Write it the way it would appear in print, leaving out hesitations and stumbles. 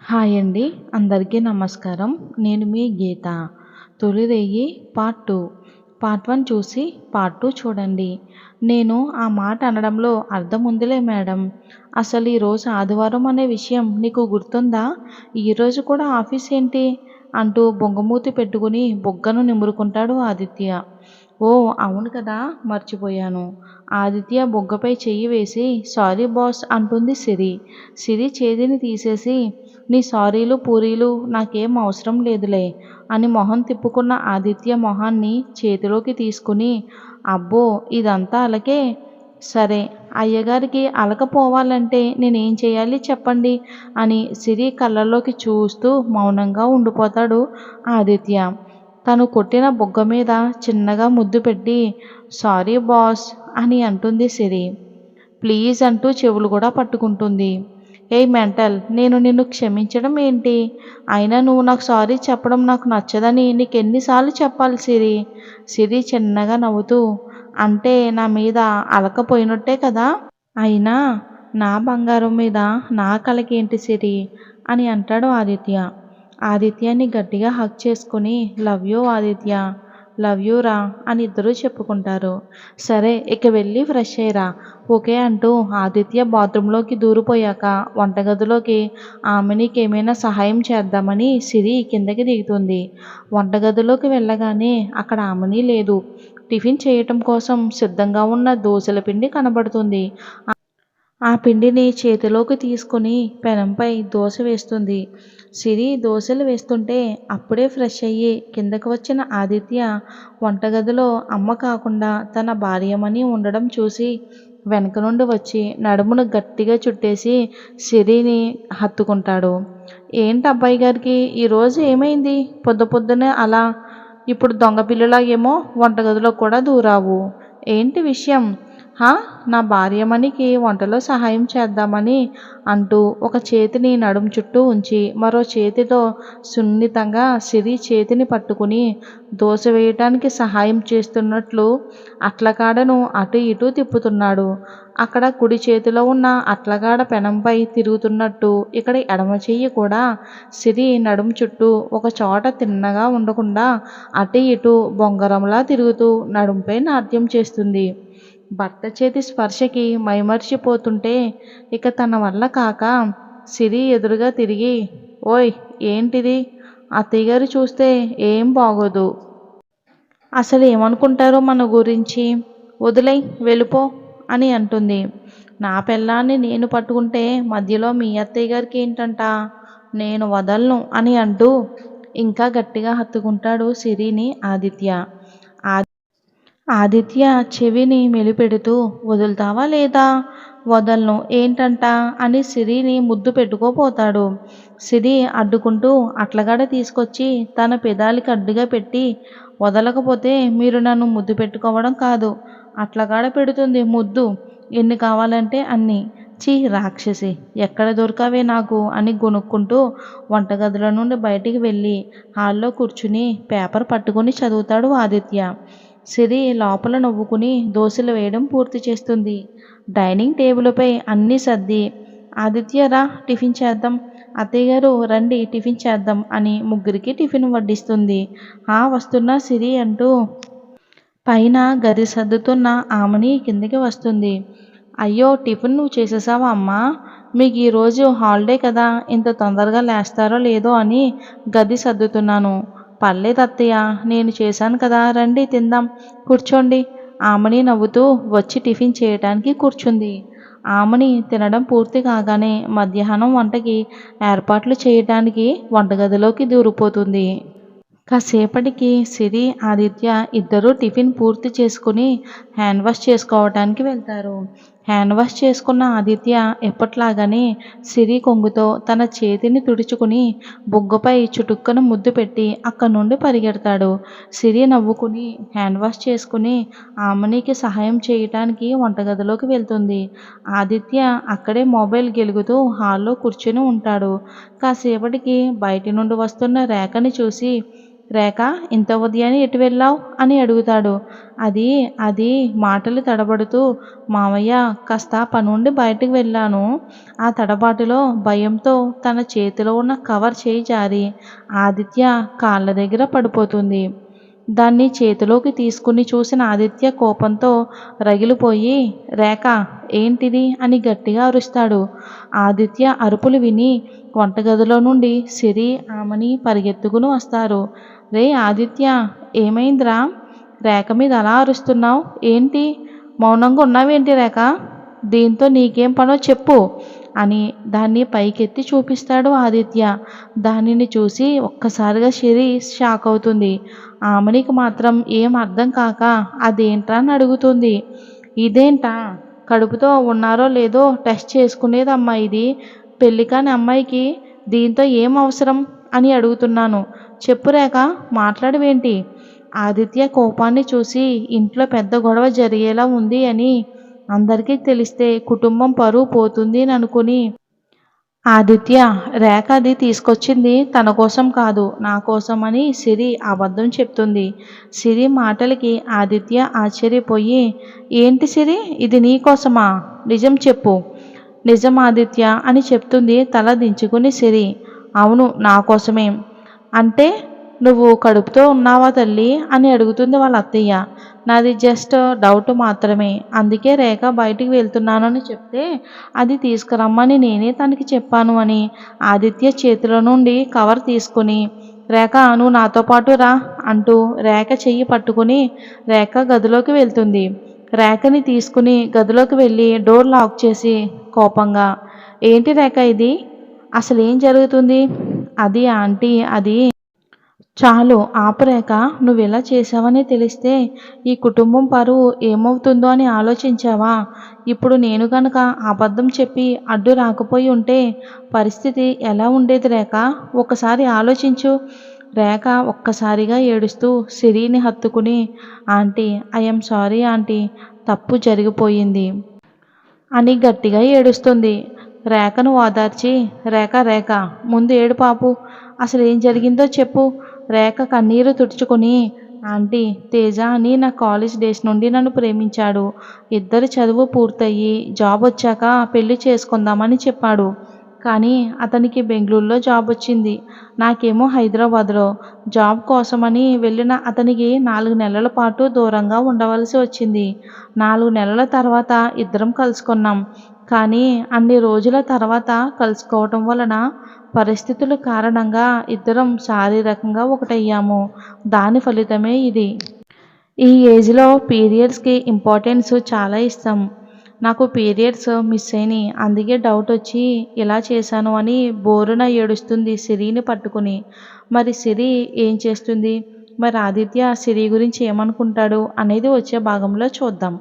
Hi అండి. అందరికీ నమస్కారం. నేను మీ గీత. తొలిరేయి పార్ట్ 2. పార్ట్ 1 చూసి పార్ట్ 2 చూడండి. నేను ఆ మాట అనడంలో అర్థం ఉందిలే మేడం. అసలు ఈరోజు ఆదివారం అనే విషయం నీకు గుర్తుందా? ఈరోజు కూడా ఆఫీస్ ఏంటి? అంటూ బొంగమూతి పెట్టుకుని బుగ్గను నిమురుకుంటాడు ఆదిత్య. ఓ అవును కదా, మర్చిపోయాను. ఆదిత్య బుగ్గపై చెయ్యి వేసి సారీ బాస్ అంటుంది సిరి. సిరి చేతిని తీసేసి నీ సారీలు పూరీలు నాకేం అవసరం లేదులే అని మొహం తిప్పుకున్న ఆదిత్య మొహాన్ని చేతిలోకి తీసుకుని అబ్బో ఇదంతా అలకే. సరే, అయ్యగారికి అలకపోవాలంటే నేనేం చేయాలి చెప్పండి అని సిరి కళ్ళల్లోకి చూస్తూ మౌనంగా ఉండిపోతాడు ఆదిత్య. తను కొట్టిన బుగ్గ మీద చిన్నగా ముద్దు పెట్టి సారీ బాస్ అని అంటుంది సిరి. ప్లీజ్ అంటూ చెవులు కూడా పట్టుకుంటుంది. ఏయ్ మెంటల్, నేను నిన్ను క్షమించడం ఏంటి? అయినా నువ్వు నాకు సారీ చెప్పడం నాకు నచ్చదని నీకెన్నిసార్లు చెప్పాలి సిరి? సిరి చిన్నగా నవ్వుతూ అంటే నా మీద అలకపోయినట్టే కదా? అయినా నా బంగారం మీద నా కలకేంటి సిరి అని అంటాడు ఆదిత్య. ఆదిత్యాన్ని గట్టిగా హగ్ చేసుకుని love you Aditya, love you రా అని ఇద్దరూ చెప్పుకుంటారు. సరే ఇక వెళ్ళి ఫ్రెష్ అయ్యిరా ఓకే అంటూ ఆదిత్య బాత్రూంలోకి దూరిపోయాక వంటగదిలోకి ఆమెనికి ఏమైనా సహాయం చేద్దామని సిరి కిందకి దిగుతుంది. వంటగదిలోకి వెళ్ళగానే అక్కడ ఆమెని లేదు. టిఫిన్ చేయటం కోసం సిద్ధంగా ఉన్న దోశల పిండి కనబడుతుంది. ఆ పిండిని చేతిలోకి తీసుకుని పెనంపై దోశ వేస్తుంది. సిరి దోశలు వేస్తుంటే అప్పుడే ఫ్రెష్ అయ్యి కిందకు వచ్చిన ఆదిత్య వంటగదిలో అమ్మ కాకుండా తన భార్యమని ఉండడం చూసి వెనక నుండి వచ్చి నడుమును గట్టిగా చుట్టేసి సిరిని హత్తుకుంటాడు. ఏంటి అబ్బాయి గారికి ఈరోజు ఏమైంది? పొద్దునే అలా ఇప్పుడు దొంగ పిల్లలాగేమో వంటగదిలో కూడా దూరావు. ఏంటి విషయం? హా, నా భార్యమణికి వంటలో సహాయం చేద్దామని అంటూ ఒక చేతిని నడుం చుట్టూ ఉంచి మరో చేతితో సున్నితంగా సిరి చేతిని పట్టుకుని దోశ వేయటానికి సహాయం చేస్తున్నట్లు అట్లకాడను అటు ఇటు తిప్పుతున్నాడు. అక్కడ కుడి చేతిలో ఉన్న అట్లకాడ పెనంపై తిరుగుతున్నట్టు ఇక్కడ ఎడమ చెయ్యి కూడా సిరి నడుం చుట్టూ ఒక చోట తిన్నగా ఉండకుండా అటు ఇటు బొంగరంలా తిరుగుతూ నడుంపై నాట్యం చేస్తుంది. భర్త చేతి స్పర్శకి మైమరిచిపోతుంటే ఇక తన వల్ల కాక సిరి ఎదురుగా తిరిగి ఓయ్ ఏంటిది? అత్తయ్యగారు చూస్తే ఏం బాగోదు. అసలు ఏమనుకుంటారో మన గురించి? వదిలేయ్ వెళ్ళిపో అని అంటుంది. నా పెళ్ళాన్ని నేను పట్టుకుంటే మధ్యలో మీ అత్తయ్య గారికి ఏంటంట? నేను వదలను అని అంటూ ఇంకా గట్టిగా హత్తుకుంటాడు సిరిని ఆదిత్య. ఆదిత్య చెవిని మెలిపెడుతూ వదులుతావా లేదా? వదలను ఏంటంట అని సిరిని ముద్దు పెట్టుకోపోతాడు. సిరి అడ్డుకుంటూ అట్లగాడ తీసుకొచ్చి తన పెదాలకి అడ్డుగా పెట్టి వదలకపోతే మీరు నన్ను ముద్దు పెట్టుకోవడం కాదు, అట్లగాడ పెడుతుంది ముద్దు, ఎన్ని కావాలంటే అన్ని. చీ రాక్షసి, ఎక్కడ దొరకావే నాకు అని గొనుక్కుంటూ వంటగదిలో నుండి బయటికి వెళ్ళి హాల్లో కూర్చుని పేపర్ పట్టుకుని చదువుతాడు ఆదిత్య. సిరి లోపల నవ్వుకుని దోశలు వేయడం పూర్తి చేస్తుంది. డైనింగ్ టేబుల్పై అన్నీ సర్ది ఆదిత్య రా టిఫిన్ చేద్దాం, అత్తయ్యగారు రండి టిఫిన్ చేద్దాం అని ముగ్గురికి టిఫిన్ వడ్డిస్తుంది. వస్తున్నా సిరి అంటూ పైన గది సర్దుతున్న ఆమెని కిందకి వస్తుంది. అయ్యో టిఫిన్ నువ్వు చేసేసావా అమ్మా? మీకు ఈరోజు హాలిడే కదా, ఇంత తొందరగా లేస్తారో లేదో అని గది సర్దుతున్నాను. పర్లేదు అత్తయ్య, నేను చేశాను కదా, రండి తిందాం, కూర్చోండి. ఆమెని నవ్వుతూ వచ్చి టిఫిన్ చేయటానికి కూర్చుంది. ఆమెని తినడం పూర్తి కాగానే మధ్యాహ్నం వంటకి ఏర్పాట్లు చేయటానికి వంటగదిలోకి దూరిపోతుంది. కాసేపటికి సిరి ఆదిత్య ఇద్దరూ టిఫిన్ పూర్తి చేసుకుని హ్యాండ్ వాష్ చేసుకోవటానికి వెళ్తారు. హ్యాండ్ వాష్ చేసుకున్న ఆదిత్య ఎప్పట్లాగానే సిరి కొంగుతో తన చేతిని తుడుచుకుని బుగ్గపై చుటుక్కన ముద్దు పెట్టి అక్కడి నుండి పరిగెడతాడు. సిరి నవ్వుకుని హ్యాండ్ వాష్ చేసుకుని ఆమెనికి సహాయం చేయటానికి వంటగదిలోకి వెళ్తుంది. ఆదిత్య అక్కడే మొబైల్ గెలుగుతూ హాల్లో కూర్చుని ఉంటాడు. కాసేపటికి బయటి నుండి వస్తున్న రేఖని చూసి రేఖ, ఇంత ఉదయాన్నే ఎటు వెళ్ళావు అని అడుగుతాడు. అది అది మాటలు తడబడుతూ, మావయ్య, కాస్త పనుండి బయటికి వెళ్ళాను. ఆ తడబాటులో భయంతో తన చేతిలో ఉన్న కవర్ చేయి జారి ఆదిత్య కాళ్ళ దగ్గర పడిపోతుంది. దాన్ని చేతిలోకి తీసుకుని చూసిన ఆదిత్య కోపంతో రగిలిపోయి, రేఖ, ఏంటిది అని గట్టిగా అరుస్తాడు. ఆదిత్య అరుపులు విని వంటగదిలో నుండి సిరి, ఆమని పరిగెత్తుకుని వస్తారు. రే ఆదిత్య, ఏమైందిరా? రేఖ మీద అలా అరుస్తున్నావు ఏంటి? మౌనంగా ఉన్నావేంటి రేఖ? దీంతో నీకేం పనో చెప్పు అని దాన్ని పైకెత్తి చూపిస్తాడు ఆదిత్య. దానిని చూసి ఒక్కసారిగా సిరి షాక్ అవుతుంది. ఆమెనికి మాత్రం ఏం అర్థం కాక అదేంట్రా అని అడుగుతుంది. ఇదేంటా? కడుపుతో ఉన్నారో లేదో టెస్ట్ చేసుకునేదమ్మా ఇది. పెళ్ళి కాని అమ్మాయికి దీంతో ఏం అవసరం అని అడుగుతున్నాను. చెప్పు రేఖ, మాట్లాడవేంటి? ఆదిత్య కోపాన్ని చూసి ఇంట్లో పెద్ద గొడవ జరిగేలా ఉంది అని అందరికీ తెలిస్తే కుటుంబం పరువు పోతుంది అని అనుకుని, ఆదిత్య, రేఖ అది తీసుకొచ్చింది తన కోసం కాదు, నా కోసం అని సిరి అబద్ధం చెప్తుంది. సిరి మాటలకి ఆదిత్య ఆశ్చర్యపోయి, ఏంటి సిరి, ఇది నీ కోసమా? నిజం చెప్పు. నిజం ఆదిత్య అని చెప్తుంది తల దించుకుని సిరి. అవును, నా కోసమే. అంటే నువ్వు కడుపుతో ఉన్నావా తల్లి అని అడుగుతుంది వాళ్ళ అత్తయ్య. నాది జస్ట్ డౌట్ మాత్రమే, అందుకే రేఖ బయటికి వెళ్తున్నానని చెప్తే అది తీసుకురమ్మని నేనే తనకి చెప్పాను అని ఆదిత్య చేతిలో నుండి కవర్ తీసుకుని, రేఖ, నువ్వు నాతో పాటు రా అంటూ రేఖ చెయ్యి పట్టుకుని రేఖ గదిలోకి వెళ్తుంది. రేఖని తీసుకుని గదిలోకి వెళ్ళి డోర్ లాక్ చేసి కోపంగా, ఏంటి రేఖ ఇది? అసలు ఏం జరుగుతుంది? అది ఆంటీ, అది చాలు ఆపురేఖ, నువ్వెలా చేశావని తెలిస్తే ఈ కుటుంబం పరువు ఏమవుతుందో అని ఆలోచించావా? ఇప్పుడు నేను కనుక అబద్ధం చెప్పి అడ్డు రాకపోయి ఉంటే పరిస్థితి ఎలా ఉండేది రేఖ? ఒకసారి ఆలోచించు. రేఖ ఒక్కసారిగా ఏడుస్తూ సిరిని హత్తుకుని, ఆంటీ, ఐఎమ్ సారీ ఆంటీ, తప్పు జరిగిపోయింది అని గట్టిగా ఏడుస్తుంది. రేఖను ఓదార్చి, రేఖ రేఖ, ముందు ఏడు పాపు, అసలు ఏం జరిగిందో చెప్పు. రేఖ కన్నీరు తుడుచుకొని, ఆంటీ, తేజ అని నా కాలేజ్ డేస్ నుండి నన్ను ప్రేమించాడు. ఇద్దరు చదువు పూర్తయ్యి జాబ్ వచ్చాక పెళ్లి చేసుకుందామని చెప్పాడు. కానీ అతనికి బెంగళూరులో జాబ్ వచ్చింది. నాకేమో హైదరాబాద్లో. జాబ్ కోసమని వెళ్ళిన అతనికి 4 నెలల పాటు దూరంగా ఉండవలసి వచ్చింది. 4 నెలల తర్వాత ఇద్దరం కలుసుకున్నాం. కానీ అన్ని రోజుల తర్వాత కలుసుకోవటం వలన పరిస్థితుల కారణంగా ఇద్దరం శారీరకంగా ఒకటయ్యాము. దాని ఫలితమే ఇది. ఈ ఏజ్లో పీరియడ్స్కి ఇంపార్టెన్స్ చాలా ఇస్తాం. నాకు పీరియడ్స్ మిస్ అయినాయి, అందుకే డౌట్ వచ్చి ఇలా చేశాను అని బోరున ఏడుస్తుంది సిరిని పట్టుకుని. మరి సిరి ఏం చేస్తుంది? మరి ఆదిత్య సిరి గురించి ఏమనుకుంటాడు అనేది వచ్చే భాగంలో చూద్దాం.